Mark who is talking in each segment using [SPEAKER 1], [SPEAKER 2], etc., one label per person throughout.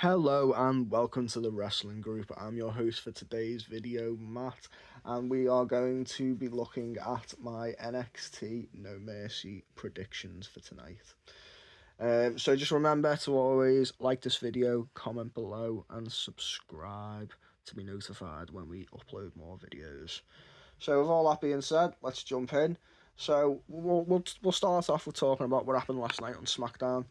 [SPEAKER 1] Hello and welcome to the Wrestling Group. I'm your host for today's video, Matt, and we are going to be looking at my NXT No Mercy predictions for tonight. So just remember to always like this video, comment below, and subscribe to be notified when we upload more videos. So with all that being said, let's jump in. So we'll start off with talking about what happened last night on SmackDown.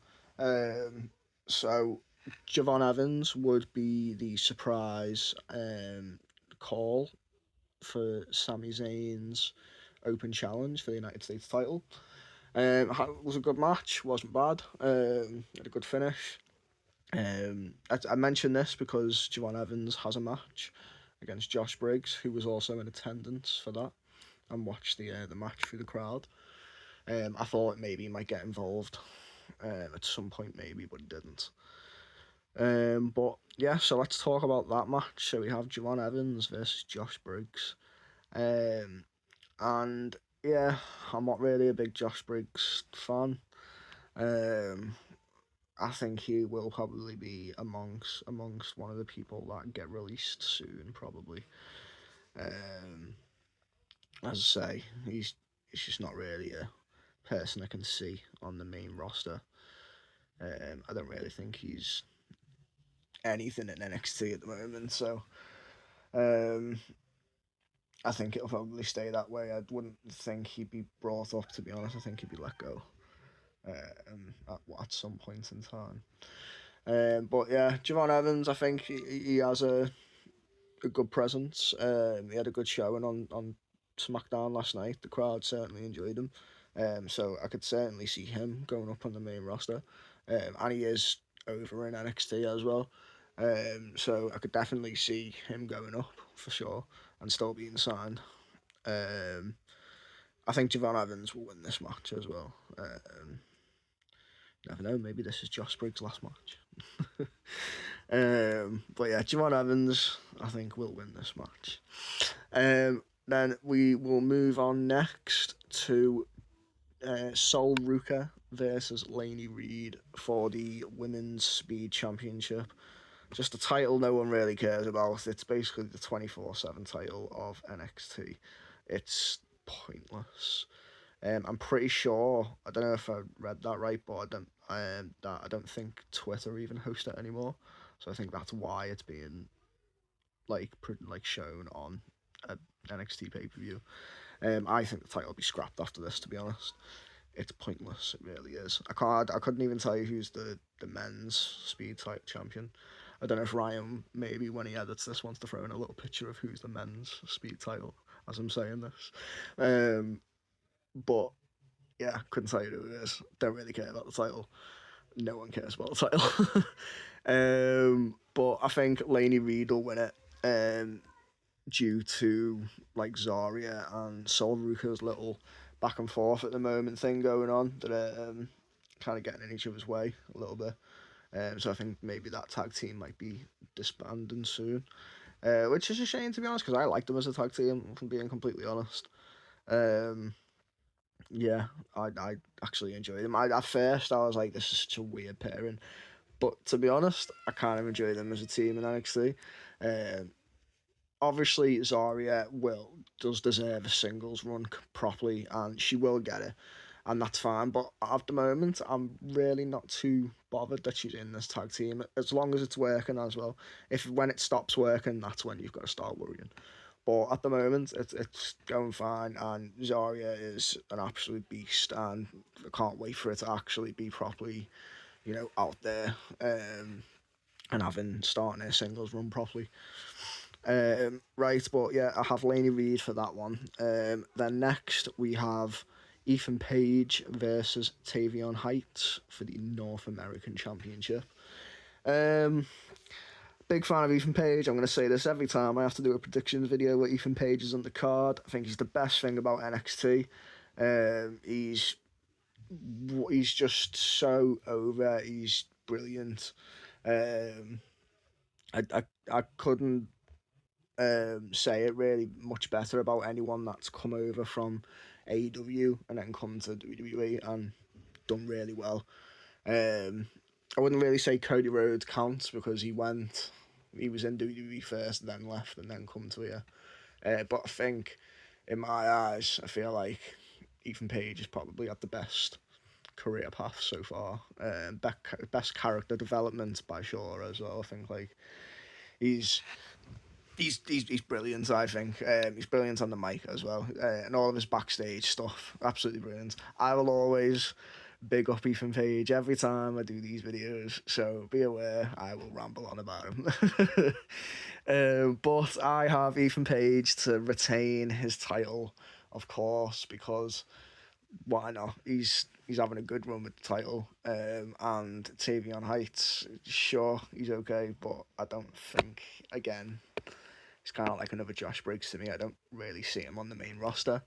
[SPEAKER 1] So Javon Evans would be the surprise call for Sami Zayn's open challenge for the United States title. It was a good match, wasn't bad. Had a good finish. I mentioned this because Javon Evans has a match against Josh Briggs, who was also in attendance for that and watched the match through the crowd. I thought maybe he might get involved at some point, maybe, but he didn't. But yeah, so let's talk about that match. So we have Javon Evans versus Josh Briggs. And yeah, I'm not really a big Josh Briggs fan. Um, I think he will probably be amongst one of the people that get released soon, probably. Um, as I say, he's just not really a person I can see on the main roster. I don't really think he's anything in NXT at the moment, so um, I think it'll probably stay that way. I wouldn't think he'd be brought up, to be honest. I think he'd be let go at some point in time. But yeah, Javon Evans, I think he has a good presence. He had a good showing on SmackDown last night. The crowd certainly enjoyed him. So I could certainly see him going up on the main roster. And he is over in NXT as well. So I could definitely see him going up for sure and still being signed. Um, I think Javon Evans will win this match as well. Never know, maybe this is Josh Briggs' last match. But yeah, Javon Evans, I think, will win this match. Then we will move on next to Sol Ruka versus Lainey Reed for the Women's Speed Championship. Just a title no one really cares about. It's basically the 24/7 title of NXT. It's pointless. I'm pretty sure. I don't know if I read that right, but I don't think Twitter even hosts it anymore. So I think that's why it's being like shown on a NXT pay per view. I think the title will be scrapped after this. To be honest, it's pointless. It really is. I couldn't even tell you who's the men's speed title champion. I don't know if Ryan maybe when he edits this wants to throw in a little picture of who's the men's speed title as I'm saying this. But yeah, couldn't tell you who it is. Don't really care about the title. No one cares about the title. But I think Lainey Reed will win it. Due to like Zarya and Sol Ruka's little back and forth at the moment thing going on that are kind of getting in each other's way a little bit. So I think maybe that tag team might be disbanding soon, which is a shame to be honest because I liked them as a tag team. If I'm being completely honest. Um, yeah, I actually enjoyed them. At first I was like, this is such a weird pairing, but to be honest, I kind of enjoy them as a team in NXT. Um, Obviously Zarya will does deserve a singles run properly, and she will get it, and that's fine. But at the moment, I'm really not too bothered that she's in this tag team as long as it's working as well. If when it stops working, that's when you've got to start worrying. But at the moment, it's going fine, and Zarya is an absolute beast, and I can't wait for it to actually be properly, out there, and having starting a singles run properly. Right, but yeah, I have Laney Reed for that one. Then next we have Ethan Page versus Tavion Heights for the North American Championship. Um, Big fan of Ethan Page. I'm going to say this every time I have to do a predictions video where Ethan Page is on the card. I think he's the best thing about NXT. He's just so over. He's brilliant. Um, I couldn't say it really much better about anyone that's come over from AEW and then come to WWE and done really well. Um, I wouldn't really say Cody Rhodes counts because he was in WWE first, then left, and then come to here. But I think, in my eyes, I feel like Ethan Page has probably had the best career path so far. Best character development by sure as well. I think like he's he's brilliant. I think he's brilliant on the mic as well, and all of his backstage stuff, absolutely brilliant. I will always big up Ethan Page every time I do these videos, so be aware I will ramble on about him. But I have Ethan Page to retain his title, of course, because why not? He's having a good run with the title. And Tavion Heights, sure, he's okay, but I don't think, again, it's kind of like another Josh Briggs to me. I don't really see him on the main roster.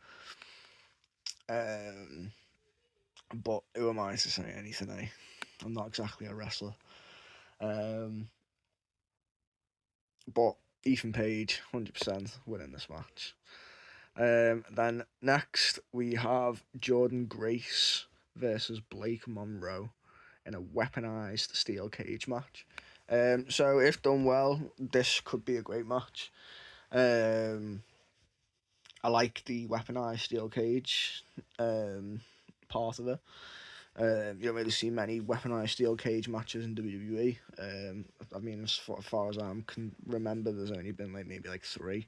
[SPEAKER 1] Um, but who am I to say anything? I'm not exactly a wrestler. Um, but Ethan Page, 100% winning this match. Then next we have Jordan Grace versus Blake Monroe in a weaponized steel cage match. So if done well, this could be a great match. Um, I like the weaponized steel cage part of it. You don't really see many weaponized steel cage matches in WWE. I mean, as far as I can remember, there's only been like maybe like three,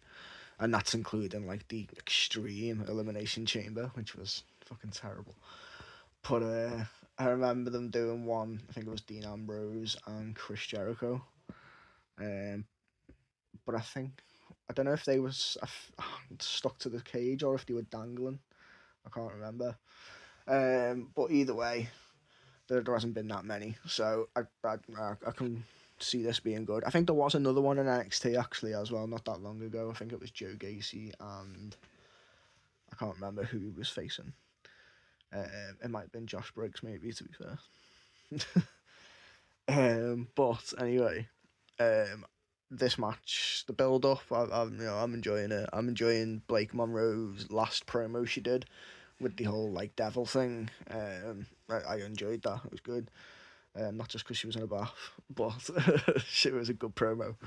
[SPEAKER 1] and that's including like the extreme elimination chamber, which was fucking terrible. But I remember them doing one. I think it was Dean Ambrose and Chris Jericho. Um, but I don't know if they was stuck to the cage or if they were dangling. I can't remember. But either way, there hasn't been that many, so I can see this being good. I think there was another one in NXT actually as well, not that long ago. I think it was Joe Gacy and I can't remember who he was facing. It might have been Josh Briggs, maybe, to be fair. But anyway, um, this match, the build up, I'm enjoying it. I'm enjoying Blake Monroe's last promo she did with the whole like devil thing. I enjoyed that. It was good. Not just because she was in a bath, but she was a good promo.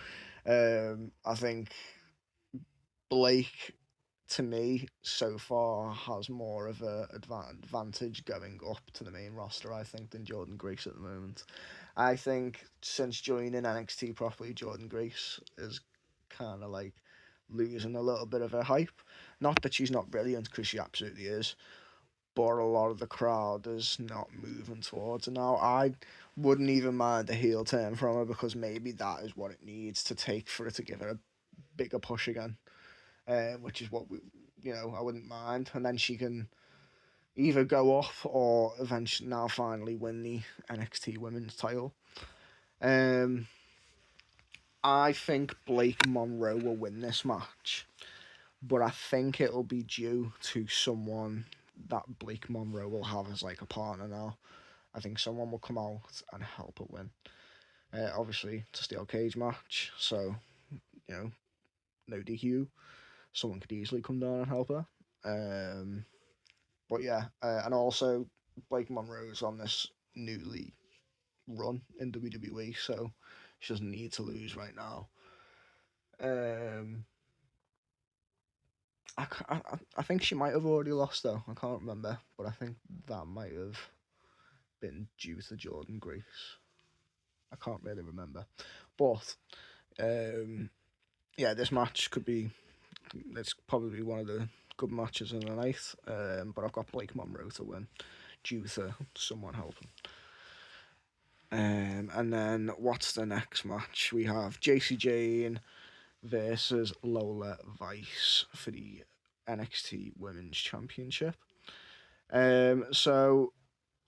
[SPEAKER 1] I think Blake, to me, so far has more of a advantage going up to the main roster, I think, than Jordan Grace at the moment. I think since joining NXT properly, Jordan Grace is kind of like losing a little bit of her hype. Not that she's not brilliant, because she absolutely is, but a lot of the crowd is not moving towards her now. I wouldn't even mind a heel turn from her because maybe that is what it needs to take for it to give her a bigger push again, which is what I wouldn't mind. And then she can either go off or eventually now finally win the NXT Women's title. Um, I think Blake Monroe will win this match, but I think it'll be due to someone that Blake Monroe will have as like a partner now. I think someone will come out and help her win. Obviously, it's a steel cage match, so you know, no DQ. Someone could easily come down and help her. But yeah, and also Blake Monroe's on this newly run in WWE, so she doesn't need to lose right now. Um, I think she might have already lost though. I can't remember, but I think that might have been due to Jordan Grace. I can't really remember, but um, yeah, this match could be. It's probably one of the good matches in the night. But I've got Blake Monroe to win due to someone helping. And then what's the next match? We have JC Jane versus Lola Vice for the NXT Women's Championship. So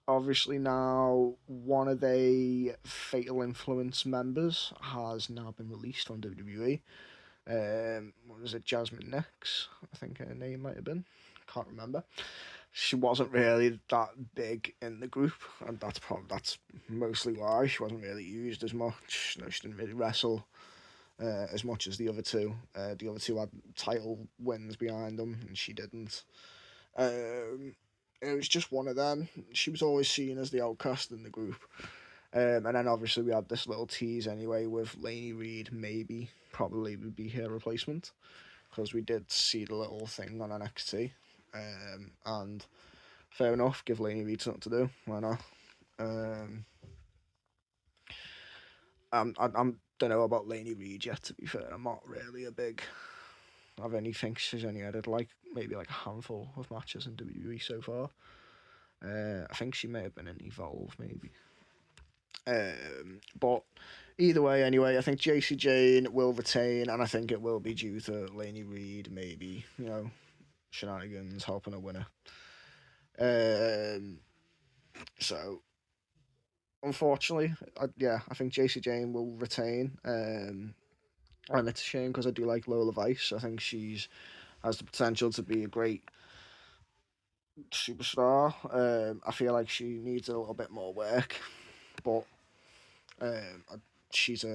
[SPEAKER 1] obviously now one of the Fatal Influence members has now been released on WWE. What was it, Jasmine Nix? I think her name might have been. Can't remember. She wasn't really that big in the group, and that's mostly why she wasn't really used as much. You know, she didn't really wrestle as much as the other two. The other two had title wins behind them, and she didn't. It was just one of them. She was always seen as the outcast in the group. And then obviously we had this little tease anyway with Lainey Reed probably would be her replacement, because we did see the little thing on NXT. And fair enough, give Lainey Reed something to do. Why not? Um, I'm don't know about Lainey Reed yet. To be fair, I'm not really a big of anything she's only had like maybe like a handful of matches in WWE so far. I think she may have been in Evolve maybe. But either way, anyway, I think JC Jane will retain, and I think it will be due to Lainey Reed, maybe, shenanigans helping her win it. So, unfortunately, I think JC Jane will retain. And it's a shame because I do like Lola Vice. I think she's has the potential to be a great superstar. I feel like she needs a little bit more work, but um, she's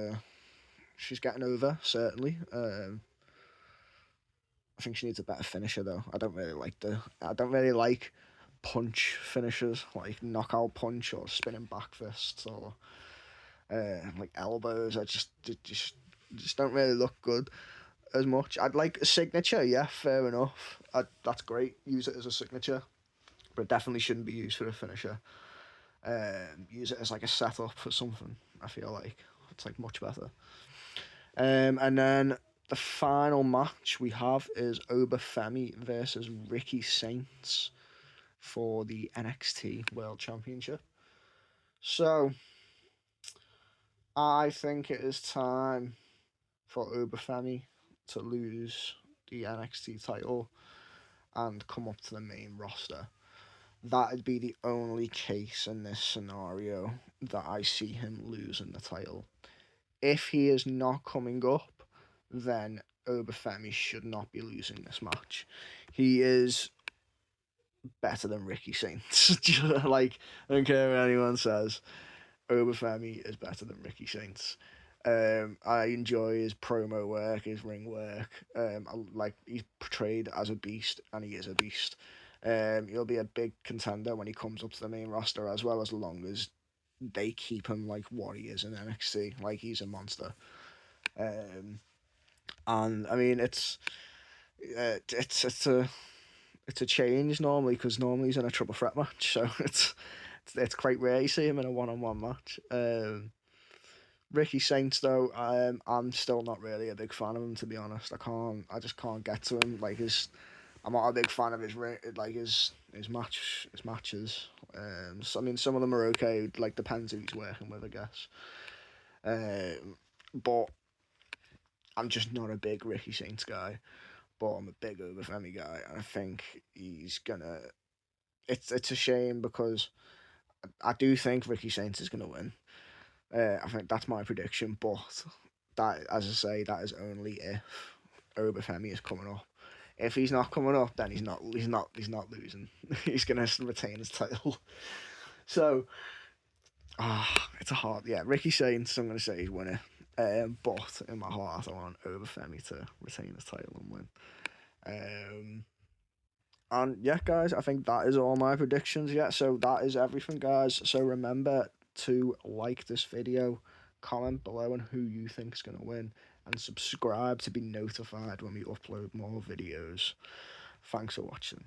[SPEAKER 1] she's getting over certainly. I think she needs a better finisher though. I don't really like punch finishers like knockout punch or spinning back fists or like elbows. Just don't really look good as much. I'd like a signature, yeah, fair enough. That's great. Use it as a signature, but it definitely shouldn't be used for a finisher. Use it as like a setup for something. I feel like it's like much better. And then the final match we have is Obafemi versus Ricky Saints for the NXT World Championship. So I think it is time for Obafemi to lose the NXT title and come up to the main roster. That'd be the only case in this scenario that I see him losing the title. If he is not coming up, then Obafemi should not be losing this match. He is better than Ricky Saints. Like, I don't care what anyone says. Obafemi is better than Ricky Saints. I enjoy his promo work, his ring work. He's portrayed as a beast, and he is a beast. He'll be a big contender when he comes up to the main roster, as long as they keep him like what he is in NXT. Like, he's a monster. And I mean, it's a change normally, because normally he's in a triple threat match, so it's quite rare you see him in a one-on-one match. Ricky Saints though, I'm still not really a big fan of him, to be honest. I just can't get to him. I'm not a big fan of his matches. So, I mean, some of them are okay. Like, depends who he's working with, I guess. But I'm just not a big Ricky Saints guy. But I'm a big Obafemi guy, and I think he's gonna. It's a shame because I do think Ricky Saints is gonna win. I think that's my prediction, but that, as I say, that is only if Obafemi is coming up. If he's not coming up, then he's not losing. He's gonna retain his title. So, it's a hard, yeah. Ricky Saints, I'm gonna say he's winning. But in my heart, I want Obafemi to retain his title and win. And yeah, guys, I think that is all my predictions. Yeah, so that is everything, guys. So remember to like this video, comment below on who you think is going to win, and subscribe to be notified when we upload more videos. Thanks for watching.